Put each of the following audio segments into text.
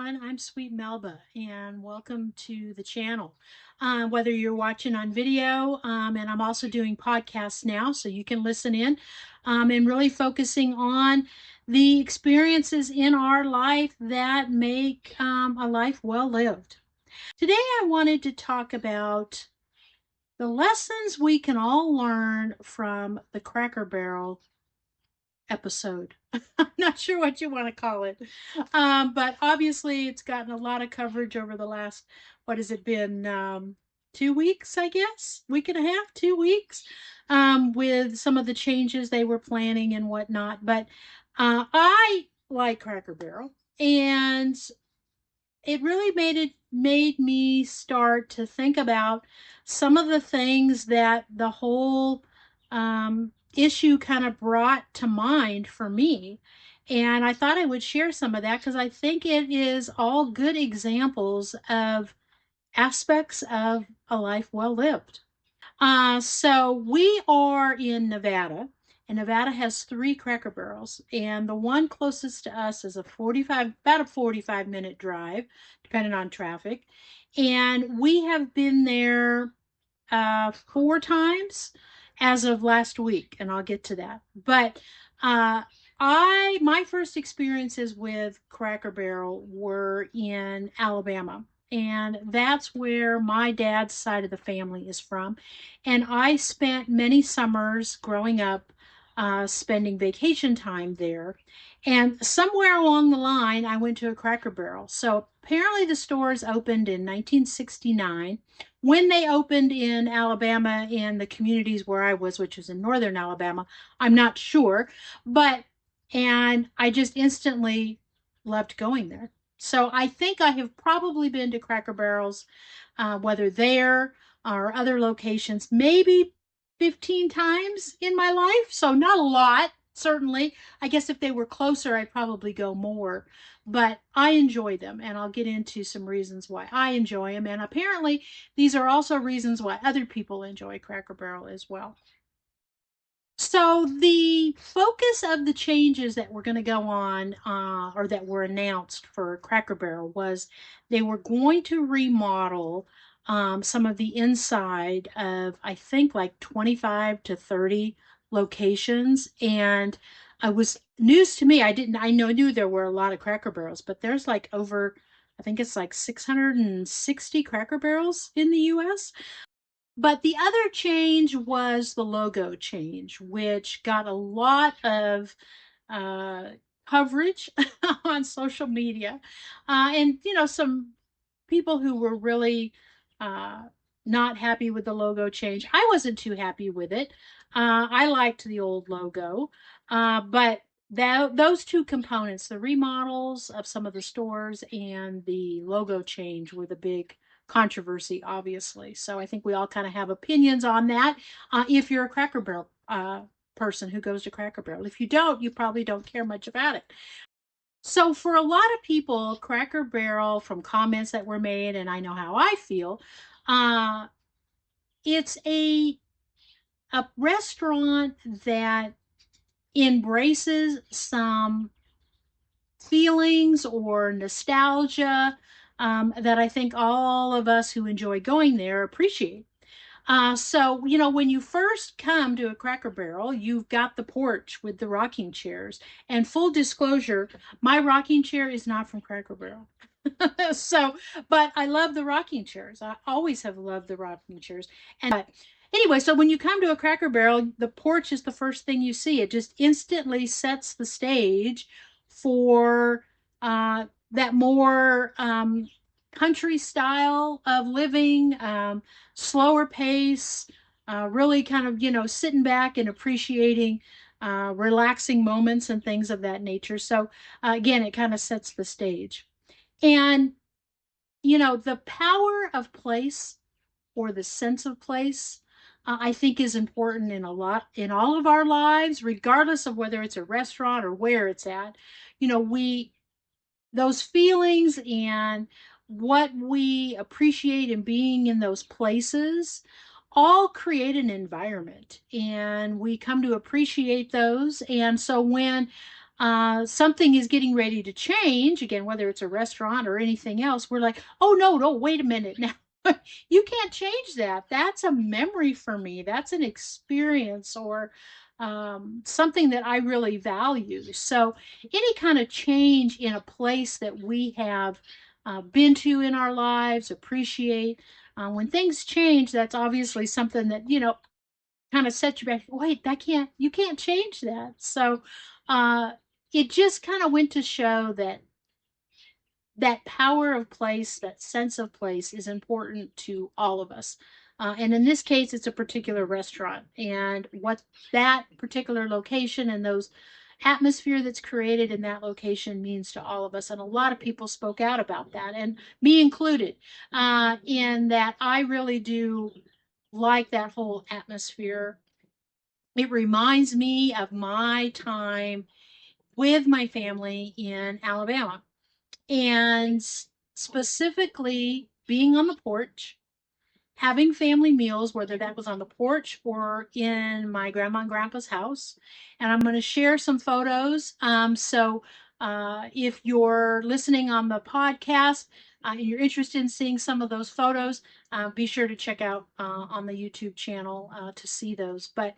everyone. I'm Sweet Melba, and welcome to the channel. Whether you're watching on video, and I'm also doing podcasts now, so you can listen in, and really focusing on the experiences in our life that make a life well lived. Today, I wanted to talk about the lessons we can all learn from the Cracker Barrel episode. I'm not sure what you want to call it. But obviously it's gotten a lot of coverage over the last, what has it been? 2 weeks, I guess, week and a half, 2 weeks, with some of the changes they were planning and whatnot. But I like Cracker Barrel, and it really made me start to think about some of the things that the whole issue kind of brought to mind for me. And I thought I would share some of that because I think it is all good examples of aspects of a life well lived. So we are in Nevada, and Nevada has three Cracker Barrels, and the one closest to us is about a 45-minute drive, depending on traffic. And we have been there 4 times as of last week, and I'll get to that. But my first experiences with Cracker Barrel were in Alabama, and that's where my dad's side of the family is from. And I spent many summers growing up spending vacation time there. And somewhere along the line, I went to a Cracker Barrel. So apparently the stores opened in 1969. When they opened in Alabama, in the communities where I was, which was in northern Alabama, I'm not sure. And I just instantly loved going there. So I think I have probably been to Cracker Barrels, whether there or other locations, maybe 15 times in my life. So not a lot, certainly. I guess if they were closer, I'd probably go more. But I enjoy them, and I'll get into some reasons why I enjoy them. And apparently, these are also reasons why other people enjoy Cracker Barrel as well. So the focus of the changes that were going to go on, or that were announced for Cracker Barrel, was they were going to remodel some of the inside of, I think, like 25 to 30 locations. And it was news to me. I knew there were a lot of Cracker Barrels, but there's like over, I think it's like 660 Cracker Barrels in the US. But the other change was the logo change, which got a lot of uh, coverage on social media. And, some people who were really uh, not happy with the logo change. I wasn't too happy with it. I liked the old logo. But those two components, the remodels of some of the stores and the logo change, were the big controversy, obviously. So I think we all kind of have opinions on that. If you're a Cracker Barrel person who goes to Cracker Barrel, if you don't, you probably don't care much about it. So for a lot of people, Cracker Barrel, from comments that were made, and I know how I feel, uh, it's a restaurant that embraces some feelings or nostalgia that I think all of us who enjoy going there appreciate. So, when you first come to a Cracker Barrel, you've got the porch with the rocking chairs. And full disclosure, my rocking chair is not from Cracker Barrel. So, but I love the rocking chairs. I always have loved the rocking chairs. And but anyway, so when you come to a Cracker Barrel, the porch is the first thing you see. It just instantly sets the stage for that more country style of living, slower pace, really kind of, sitting back and appreciating relaxing moments and things of that nature. So, again, it kind of sets the stage. And, the power of place, or the sense of place, I think is important in all of our lives, regardless of whether it's a restaurant or where it's at. We those feelings and what we appreciate in being in those places all create an environment, and we come to appreciate those. And so when something is getting ready to change, again, whether it's a restaurant or anything else, we're like, oh, no, no, wait a minute. Now, you can't change that. That's a memory for me. That's an experience or something that I really value. So, any kind of change in a place that we have been to in our lives, appreciate, when things change, that's obviously something that, kind of set you back. Wait, you can't change that. So, uh, it just kind of went to show that that power of place, that sense of place is important to all of us. And in this case, it's a particular restaurant and what that particular location and those atmosphere that's created in that location means to all of us. And a lot of people spoke out about that, and me included, in that I really do like that whole atmosphere. It reminds me of my time with my family in Alabama and specifically being on the porch, having family meals, whether that was on the porch or in my grandma and grandpa's house. And I'm going to share some photos. If you're listening on the podcast and you're interested in seeing some of those photos, be sure to check out on the YouTube channel to see those. But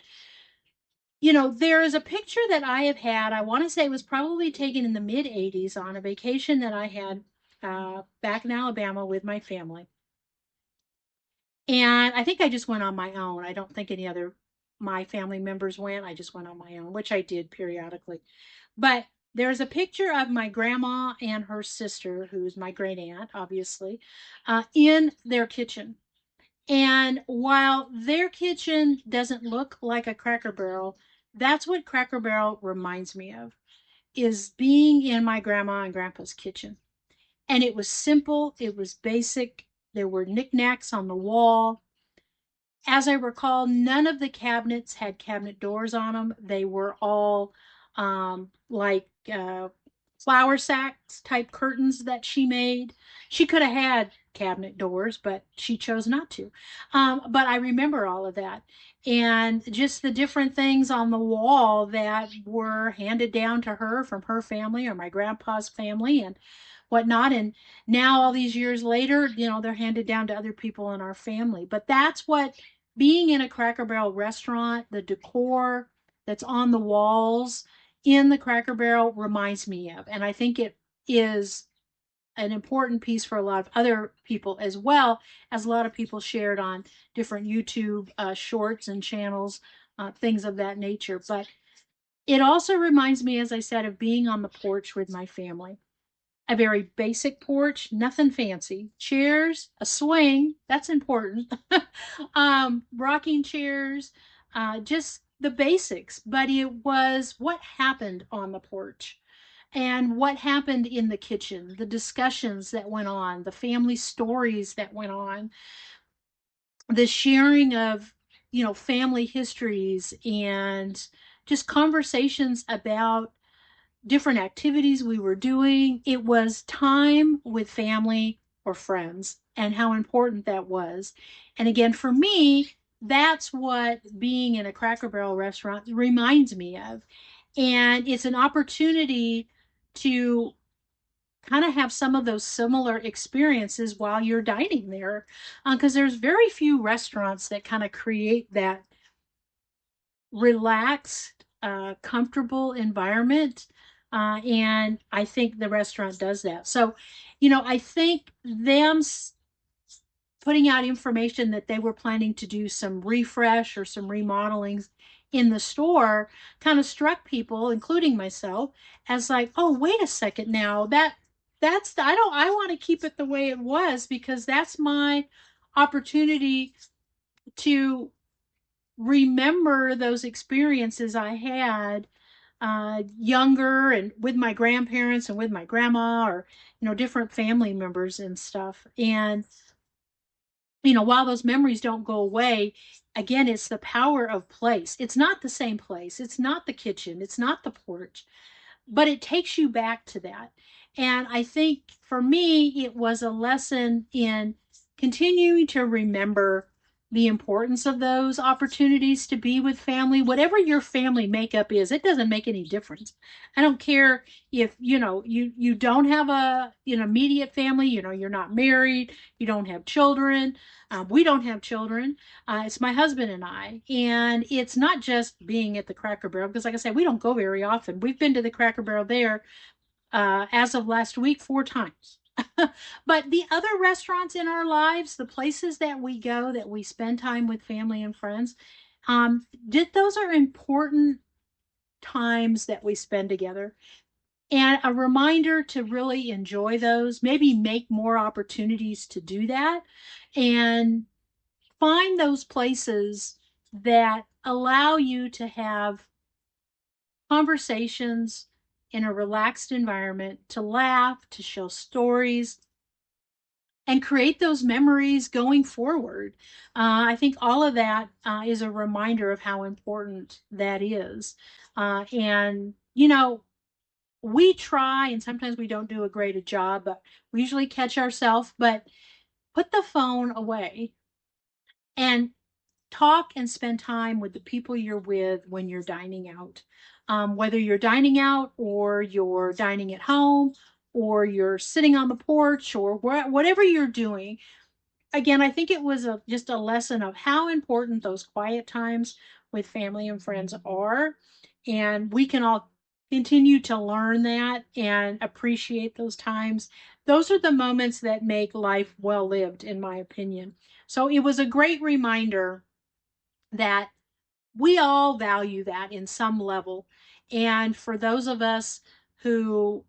there is a picture that I have had. I want to say it was probably taken in the mid 80s on a vacation that I had back in Alabama with my family. And I think I just went on my own. I don't think any other my family members went. I just went on my own, which I did periodically. But there's a picture of my grandma and her sister, who's my great aunt, obviously, in their kitchen. And while their kitchen doesn't look like a Cracker Barrel, that's what Cracker Barrel reminds me of, is being in my grandma and grandpa's kitchen. And it was simple, it was basic. There were knickknacks on the wall. As I recall, none of the cabinets had cabinet doors on them. They were all like flour sacks type curtains that she made. She could have had cabinet doors, but she chose not to. But I remember all of that. And just the different things on the wall that were handed down to her from her family or my grandpa's family and whatnot. And now, all these years later, they're handed down to other people in our family. But that's what being in a Cracker Barrel restaurant, the decor that's on the walls in the Cracker Barrel reminds me of. And I think it is an important piece for a lot of other people, as well as a lot of people shared on different YouTube shorts and channels, things of that nature. But it also reminds me, as I said, of being on the porch with my family. A very basic porch, nothing fancy. Chairs, a swing, that's important. Rocking chairs, just the basics. But it was what happened on the porch and what happened in the kitchen, the discussions that went on, the family stories that went on, the sharing of, family histories and just conversations about different activities we were doing. It was time with family or friends and how important that was. And again, for me, that's what being in a Cracker Barrel restaurant reminds me of. And it's an opportunity to kind of have some of those similar experiences while you're dining there. Because there's very few restaurants that kind of create that relaxed, comfortable environment. And I think the restaurant does that. So, I think them putting out information that they were planning to do some refresh or some remodelings in the store kind of struck people, including myself, as like, oh, wait a second now, I want to keep it the way it was because that's my opportunity to remember those experiences I had younger and with my grandparents and with my grandma or, different family members and stuff. And, while those memories don't go away, again, it's the power of place. It's not the same place. It's not the kitchen. It's not the porch, but it takes you back to that. And I think for me, it was a lesson in continuing to remember the importance of those opportunities to be with family, whatever your family makeup is. It doesn't make any difference. I don't care if, you don't have an immediate family, you're not married, you don't have children. We don't have children. It's my husband and I. And it's not just being at the Cracker Barrel, because like I said, we don't go very often. We've been to the Cracker Barrel there as of last week 4 times. But the other restaurants in our lives, the places that we go, that we spend time with family and friends, those are important times that we spend together. And a reminder to really enjoy those, maybe make more opportunities to do that, and find those places that allow you to have conversations in a relaxed environment, to laugh, to share stories, and create those memories going forward. I think all of that is a reminder of how important that is. And, we try, and sometimes we don't do a great job, but we usually catch ourselves. But put the phone away and talk and spend time with the people you're with when you're dining out. Whether you're dining out or you're dining at home or you're sitting on the porch or whatever you're doing. Again, I think it was just a lesson of how important those quiet times with family and friends are. And we can all continue to learn that and appreciate those times. Those are the moments that make life well lived, in my opinion. So it was a great reminder that we all value that in some level. And for those of us who,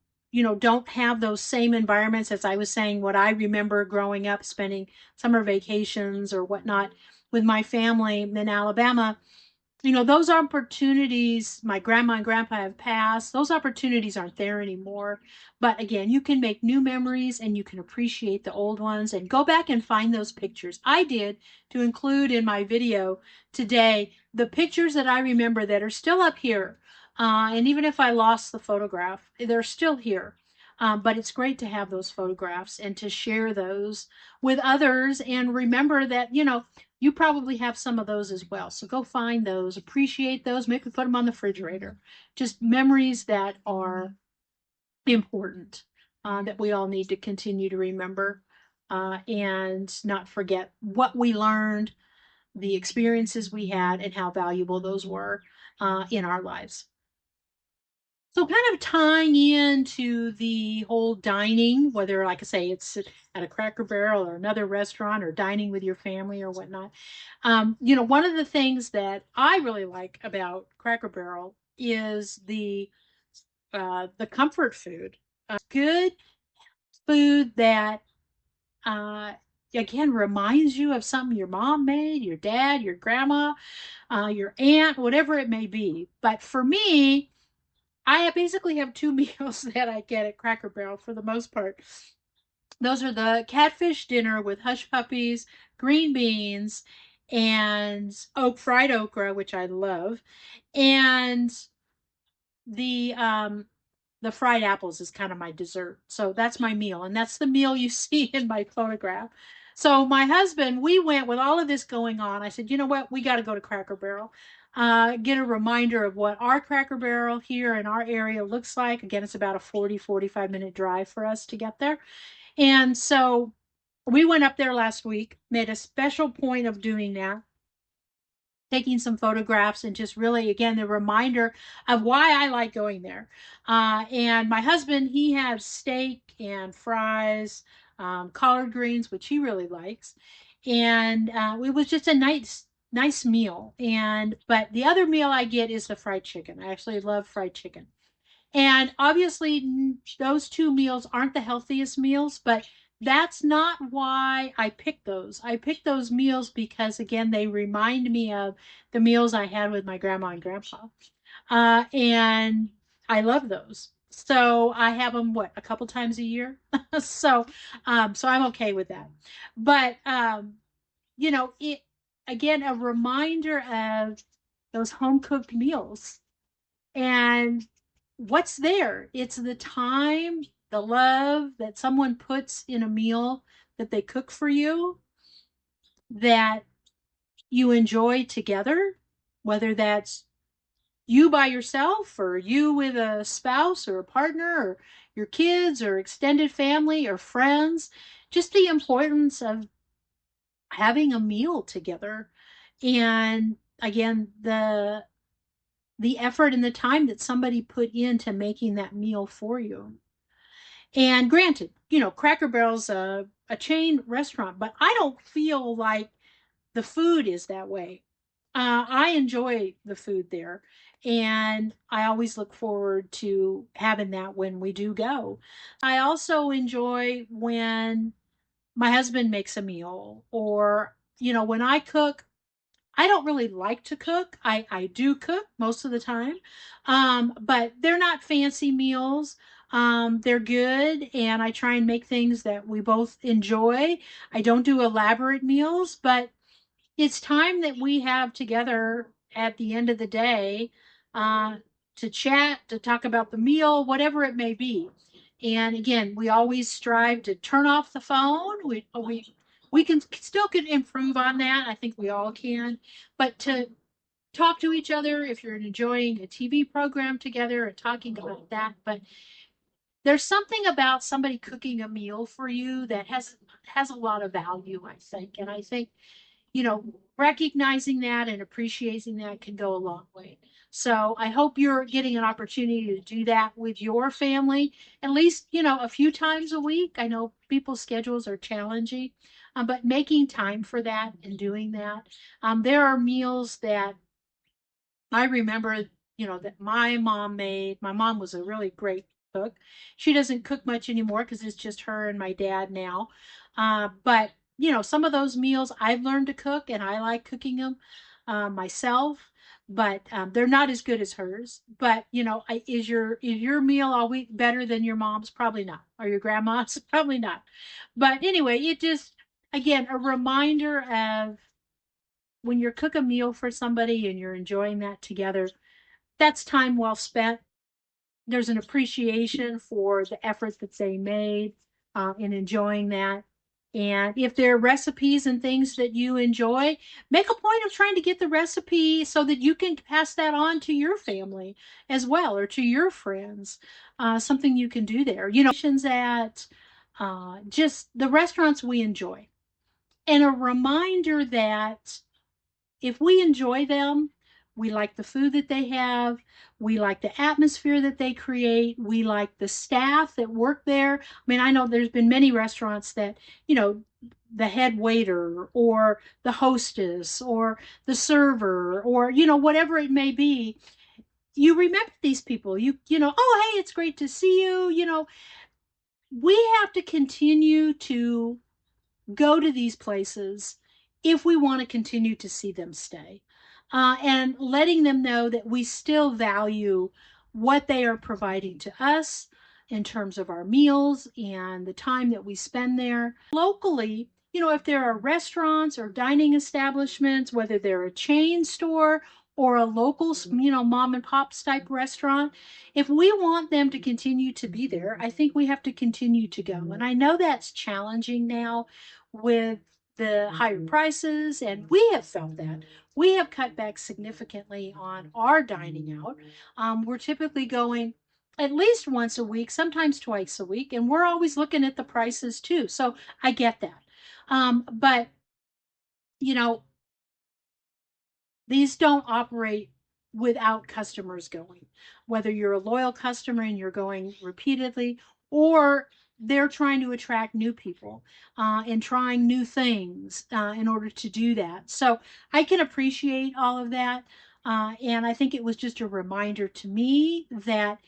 don't have those same environments, as I was saying, what I remember growing up, spending summer vacations or whatnot with my family in Alabama, those opportunities, my grandma and grandpa have passed. Those opportunities aren't there anymore. But again, you can make new memories and you can appreciate the old ones and go back and find those pictures. I did, to include in my video today the pictures that I remember that are still up here. And even if I lost the photograph, they're still here. But it's great to have those photographs and to share those with others, and remember that, you probably have some of those as well. So go find those, appreciate those, maybe put them on the refrigerator. Just memories that are important, that we all need to continue to remember, and not forget what we learned, the experiences we had, and how valuable those were in our lives. So kind of tying into the whole dining, whether, like I say, it's at a Cracker Barrel or another restaurant or dining with your family or whatnot. One of the things that I really like about Cracker Barrel is the comfort food. Good food that uh, again reminds you of something your mom made, your dad, your grandma, your aunt, whatever it may be. But for me, I basically have two meals that I get at Cracker Barrel for the most part. Those are the catfish dinner with hush puppies, green beans, and fried okra, which I love, and the um the fried apples is kind of my dessert. So that's my meal, and that's the meal you see in my photograph. So my husband, we went with all of this going on. I said, you know what, we got to go to Cracker Barrel. Get a reminder of what our Cracker Barrel here in our area looks like. Again, it's about a 45 minute drive for us to get there. And so we went up there last week, made a special point of doing that, taking some photographs, and just really, again, the reminder of why I like going there. And my husband, he had steak and fries, collard greens, which he really likes. And it was just a nice meal. But the other meal I get is the fried chicken. I actually love fried chicken. And obviously, those two meals aren't the healthiest meals, but that's not why I picked those. I picked those meals because, again, they remind me of the meals I had with my grandma and grandpa. And I love those. So I have them, what, a couple times a year? So I'm okay with that. But, it, again, a reminder of those home cooked meals. And what's there? It's the time, the love that someone puts in a meal that they cook for you, that you enjoy together, whether that's you by yourself or you with a spouse or a partner or your kids or extended family or friends, just the importance of having a meal together. And again, the effort and the time that somebody put into making that meal for you. And granted, Cracker Barrel's a chain restaurant, but I don't feel like the food is that way. I enjoy the food there, and I always look forward to having that when we do go. I also enjoy when my husband makes a meal, or, when I cook. I don't really like to cook. I do cook most of the time, but they're not fancy meals. They're good, and I try and make things that we both enjoy. I don't do elaborate meals, but it's time that we have together at the end of the day, uh, to chat, to talk about the meal, whatever it may be. And again, we always strive to turn off the phone. We can still can improve on that. I think we all can, but to talk to each other if you're enjoying a TV program together and talking about that. But there's something about somebody cooking a meal for you that has a lot of value, I think. And I think, recognizing that and appreciating that can go a long way. So I hope you're getting an opportunity to do that with your family, at least, a few times a week. I know people's schedules are challenging, but making time for that and doing that. There are meals that I remember, that my mom made. My mom was a really great cook. She doesn't cook much anymore because it's just her and my dad now. But, some of those meals I've learned to cook and I like cooking them myself. But they're not as good as hers. But is your meal all week better than your mom's? Probably not. Or your grandma's? Probably not. But anyway, it just, again, a reminder of when you cook a meal for somebody and you're enjoying that together, that's time well spent. There's an appreciation for the effort that they made in enjoying that. And if there are recipes and things that you enjoy, make a point of trying to get the recipe so that you can pass that on to your family as well, or to your friends. Something you can do there. At just the restaurants we enjoy. And a reminder that if we enjoy them, we like the food that they have, we like the atmosphere that they create, we like the staff that work there. I mean, I know there's been many restaurants that, the head waiter or the hostess or the server or, whatever it may be, you remember these people. Oh, hey, it's great to see you. We have to continue to go to these places if we want to continue to see them stay. And letting them know that we still value what they are providing to us in terms of our meals and the time that we spend there. Locally, if there are restaurants or dining establishments, whether they're a chain store or a local, mom and pops type restaurant, if we want them to continue to be there, I think we have to continue to go. And I know that's challenging now with the higher prices, and we have felt that. We have cut back significantly on our dining out. We're typically going at least once a week, sometimes twice a week, and we're always looking at the prices too. So I get that. But, you know, these don't operate without customers going. Whether you're a loyal customer and you're going repeatedly, or they're trying to attract new people and trying new things in order to do that. So I can appreciate all of that. And I think it was just a reminder to me that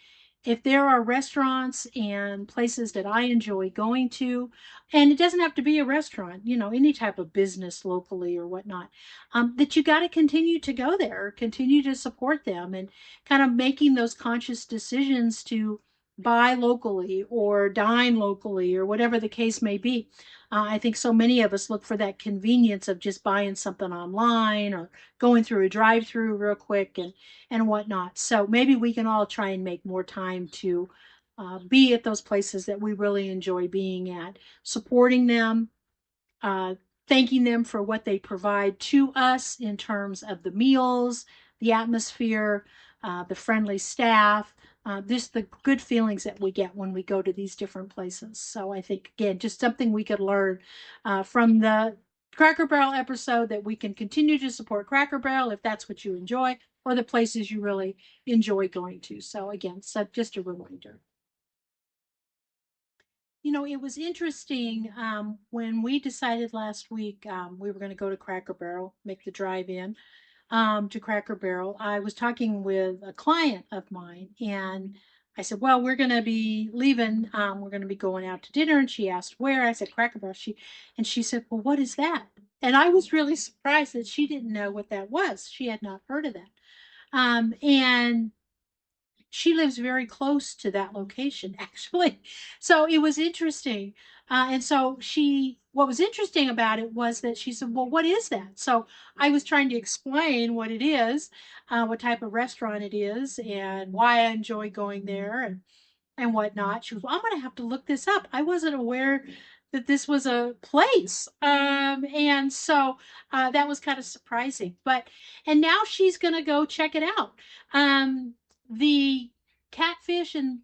if there are restaurants and places that I enjoy going to, and it doesn't have to be a restaurant, any type of business locally or whatnot, that you got to continue to go there, continue to support them, and kind of making those conscious decisions to buy locally or dine locally or whatever the case may be. I think so many of us look for that convenience of just buying something online or going through a drive-through real quick and whatnot. So maybe we can all try and make more time to be at those places that we really enjoy being at, supporting them, thanking them for what they provide to us in terms of the meals, the atmosphere, the friendly staff, just the good feelings that we get when we go to these different places. So I think, again, just something we could learn from the Cracker Barrel episode, that we can continue to support Cracker Barrel if that's what you enjoy, or the places you really enjoy going to. So again, so just a reminder. It was interesting when we decided last week we were going to go to Cracker Barrel, make the drive in to Cracker Barrel. I was talking with a client of mine, and I said, "Well, we're going to be leaving. We're going to be going out to dinner." And she asked where. I said, "Cracker Barrel." She said, "Well, what is that?" And I was really surprised that she didn't know what that was. She had not heard of that. And she lives very close to that location, actually. So it was interesting. And so what was interesting about it was that she said, "Well, what is that?" So I was trying to explain what it is, what type of restaurant it is, and why I enjoy going there. And whatnot. She was, "Well, I'm going to have to look this up. I wasn't aware that this was a place." And so that was kind of surprising. And now she's going to go check it out. The catfish and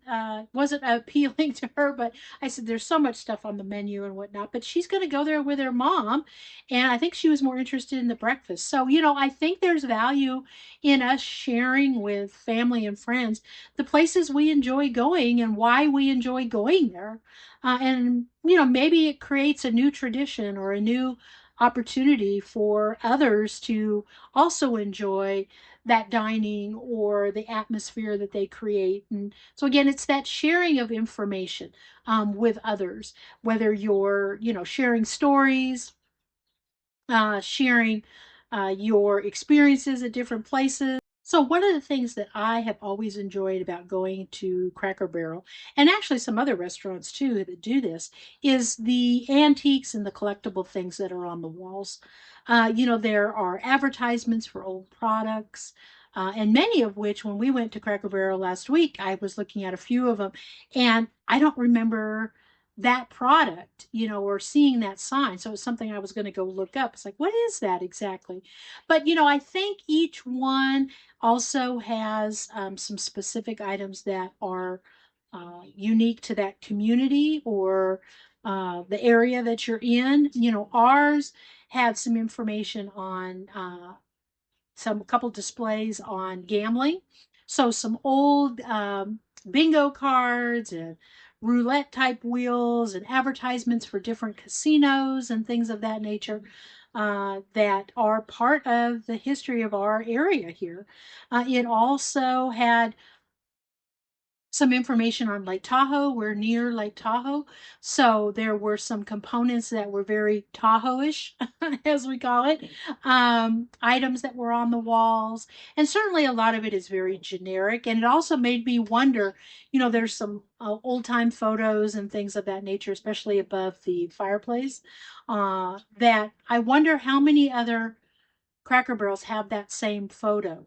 wasn't appealing to her, but I said there's so much stuff on the menu and whatnot. But she's going to go there with her mom, and I think she was more interested in the breakfast. So I think there's value in us sharing with family and friends the places we enjoy going and why we enjoy going there. And maybe it creates a new tradition or a new opportunity for others to also enjoy that dining or the atmosphere that they create. And so again, it's that sharing of information with others, whether you're sharing stories, sharing your experiences at different places. So, one of the things that I have always enjoyed about going to Cracker Barrel, and actually some other restaurants too that do this, is the antiques and the collectible things that are on the walls. There are advertisements for old products, and many of which, when we went to Cracker Barrel last week, I was looking at a few of them, and I don't remember that product, or seeing that sign. So it's something I was going to go look up. It's like, what is that exactly? But, I think each one also has some specific items that are unique to that community or the area that you're in. Ours had some information on some couple displays on gambling. So some old bingo cards and roulette type wheels and advertisements for different casinos and things of that nature that are part of the history of our area here. It also had some information on Lake Tahoe. We're near Lake Tahoe. So there were some components that were very Tahoe-ish, as we call it, items that were on the walls. And certainly a lot of it is very generic. And it also made me wonder, there's some old time photos and things of that nature, especially above the fireplace, that I wonder how many other Cracker Barrels have that same photo.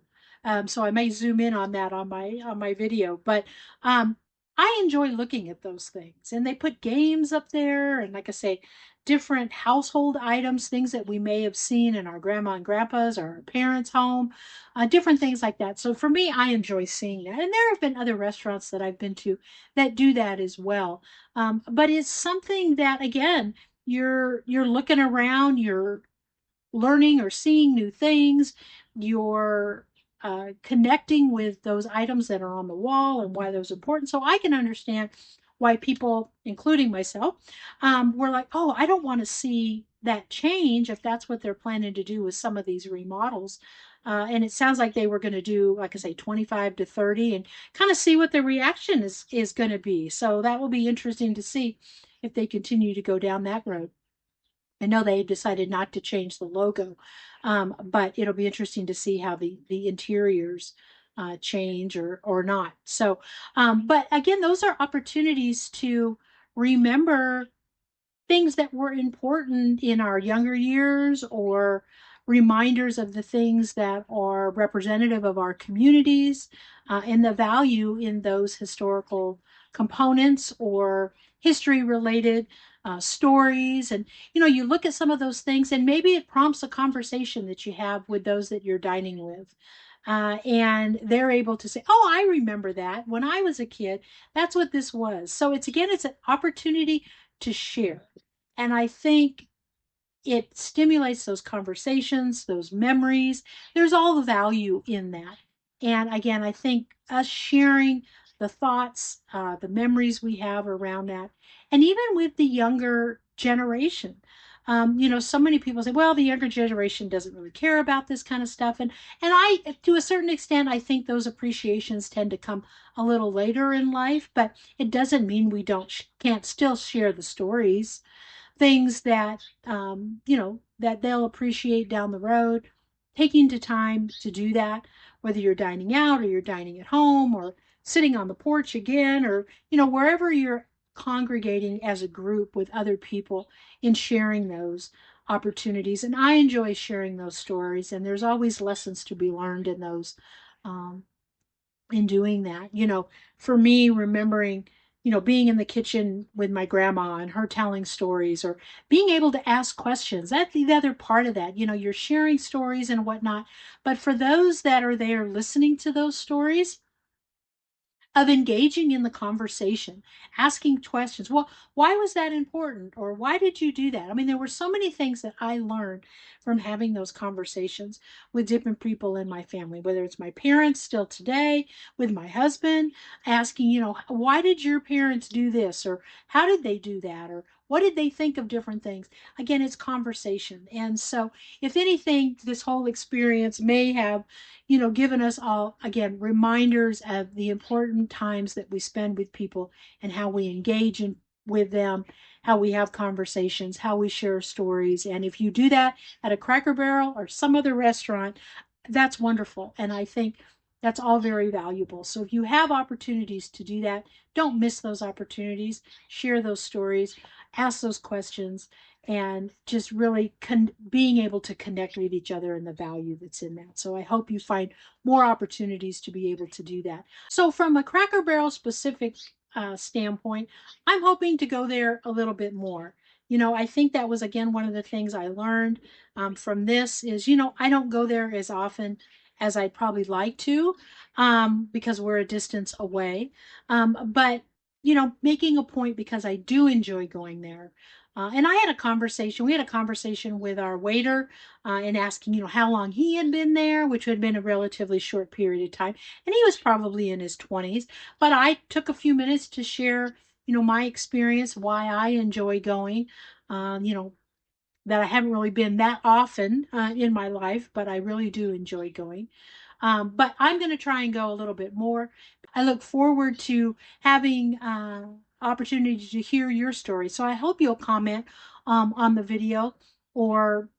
So I may zoom in on that on my video, but I enjoy looking at those things. And they put games up there, and like I say, different household items, things that we may have seen in our grandma and grandpa's or our parents' home, different things like that. So for me, I enjoy seeing that. And there have been other restaurants that I've been to that do that as well. But it's something that, again, you're looking around, you're learning or seeing new things. You're connecting with those items that are on the wall and why those are important. So I can understand why people, including myself, were like, "Oh, I don't want to see that change if that's what they're planning to do with some of these remodels." And it sounds like they were going to do, like I say, 25 to 30 and kind of see what the reaction is going to be. So that will be interesting to see if they continue to go down that road. I know they decided not to change the logo, but it'll be interesting to see how the interiors change or not. So, but again, those are opportunities to remember things that were important in our younger years or reminders of the things that are representative of our communities and the value in those historical components or history related stories. And, you look at some of those things and maybe it prompts a conversation that you have with those that you're dining with. And they're able to say, oh, I remember that when I was a kid, that's what this was. So it's an opportunity to share. And I think it stimulates those conversations, those memories. There's all the value in that. And again, I think us sharing the thoughts, the memories we have around that, and even with the younger generation. So many people say, well, the younger generation doesn't really care about this kind of stuff. And I, to a certain extent, I think those appreciations tend to come a little later in life, but it doesn't mean we can't still share the stories, things that that they'll appreciate down the road. Taking the time to do that, whether you're dining out or you're dining at home or sitting on the porch again, or wherever you're congregating as a group with other people in sharing those opportunities. And I enjoy sharing those stories, and there's always lessons to be learned in those. um, in doing that. For me, remembering, being in the kitchen with my grandma and her telling stories, or being able to ask questions. That's the other part of that. You're sharing stories and whatnot. But for those that are there listening to those stories, of engaging in the conversation, asking questions. Well, why was that important? Or why did you do that? I mean, there were so many things that I learned from having those conversations with different people in my family, whether it's my parents still today, with my husband, asking, why did your parents do this? Or how did they do that? Or what did they think of different things? Again, it's conversation. And so, if anything, this whole experience may have given us all, again, reminders of the important times that we spend with people and how we engage with them, how we have conversations, how we share stories. And if you do that at a Cracker Barrel or some other restaurant, that's wonderful. And I think that's all very valuable. So if you have opportunities to do that, don't miss those opportunities. Share those stories, ask those questions, and just really being able to connect with each other and the value that's in that. So I hope you find more opportunities to be able to do that. So from a Cracker Barrel specific standpoint, I'm hoping to go there a little bit more. I think that was, again, one of the things I learned from this is, I don't go there as often as I'd probably like to, because we're a distance away. But, making a point, because I do enjoy going there. And we had a conversation with our waiter, and asking, how long he had been there, which had been a relatively short period of time. And he was probably in his 20s. But I took a few minutes to share, my experience, why I enjoy going. You know, that I haven't really been that often in my life, but I really do enjoy going. But I'm going to try and go a little bit more. I look forward to having opportunity to hear your story. So I hope you'll comment on the video or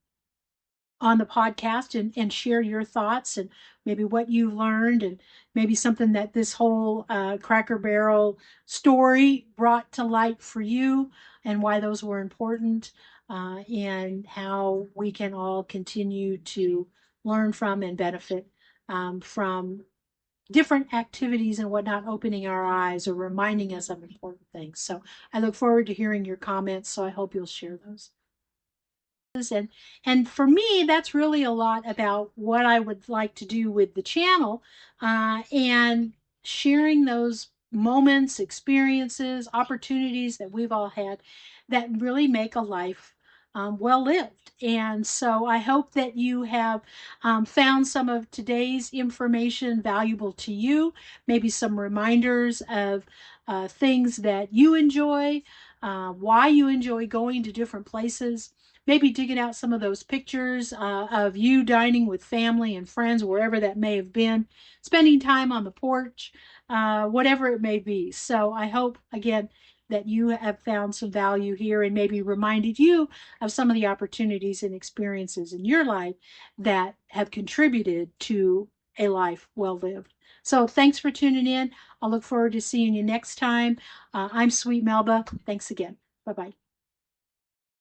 on the podcast, and share your thoughts and maybe what you learned, and maybe something that this whole Cracker Barrel story brought to light for you, and why those were important, and how we can all continue to learn from and benefit from different activities and whatnot, opening our eyes or reminding us of important things. So I look forward to hearing your comments. So I hope you'll share those. And for me, that's really a lot about what I would like to do with the channel, and sharing those moments, experiences, opportunities that we've all had that really make a life well lived. And so I hope that you have found some of today's information valuable to you, maybe some reminders of things that you enjoy, why you enjoy going to different places, maybe digging out some of those pictures of you dining with family and friends, wherever that may have been, spending time on the porch, whatever it may be. So I hope, again, that you have found some value here and maybe reminded you of some of the opportunities and experiences in your life that have contributed to a life well lived. So thanks for tuning in. I'll look forward to seeing you next time. I'm Sweet Melba. Thanks again. Bye-bye.